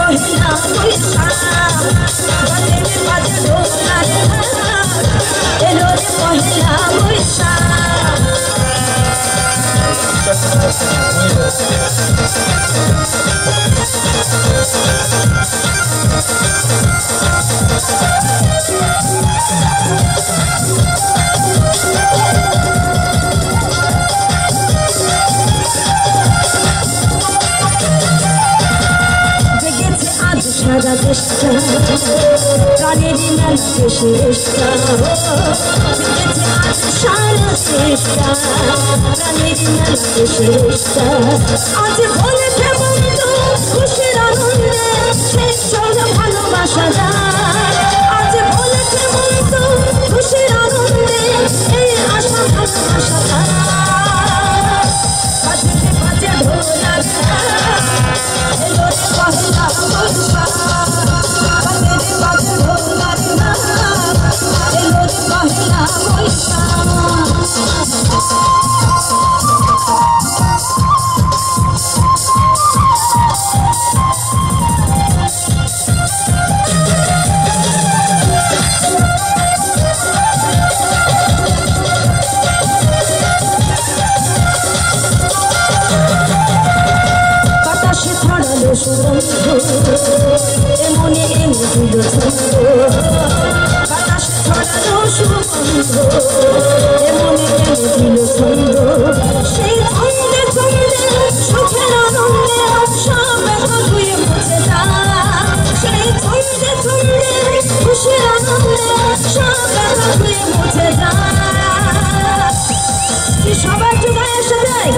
पहला बैसाख बाजे रे बाजे ढोला रे एलो रे पहला बैसाख সারা দেশটা প্রাণেরই মেলা দেশে দেশটা সারা দেশটা প্রাণেরই মেলা দেশে দেশটা আজ বলেছে বন্ধু খুশির আনন্দে শেষ চলে ভালোবাসা যায় আজ বলেছে বন্ধু খুশির আনন্দে এই আশা ভালোবাসা যায় বাজে বাজে ঢোলা এলো রে পহেলা বৈশাখ বাজে রে বাজে ঢোলা এলো রে পহেলা বৈশাখ এমনে এমনি দিল ছন্দ বাতাস ছড়ালো সুগন্ধ এমনে এমনি দিল ছন্দ সেই ছন্দে ছন্দে সুখের আনন্দে সব ব্যথা ধুয়ে মুছে যায় সেই ছন্দে ছন্দে খুশির আনন্দে সব ব্যথা ধুয়ে মুছে যায় কি সবাই একটু গায়ে এসে যায়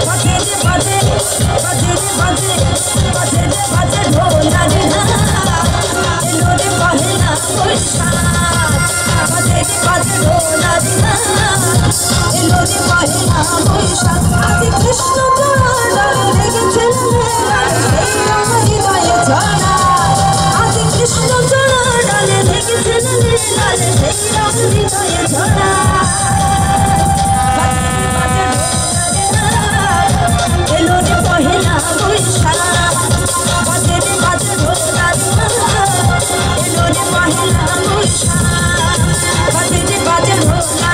বাজে রে বাজে বাজে রে বাজে বাজে রে বাজে ঢোলা রে এলো রে পহেলা বৈশাখ বাজে রে বাজে ঢোলা রে এলো রে পহেলা বৈশাখ আজ কৃষ্ণ জড়াল লেগেছে সেই রঙ হৃদয়ে ছড়া আজ কৃষ্ণ জড়াল লেগেছে সেই রঙ হৃদয়ে ছড়া এলো রে পহেলা বৈশাখ বাজে রে বাজে ঢোলা এলো রে পহেলা বৈশাখ বাজে রে বাজে ঢোলা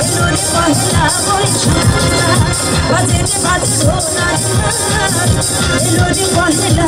এলো রে পহেলা বৈশাখ বাজে রে বাজে ঢোলা এলো রে পহেলা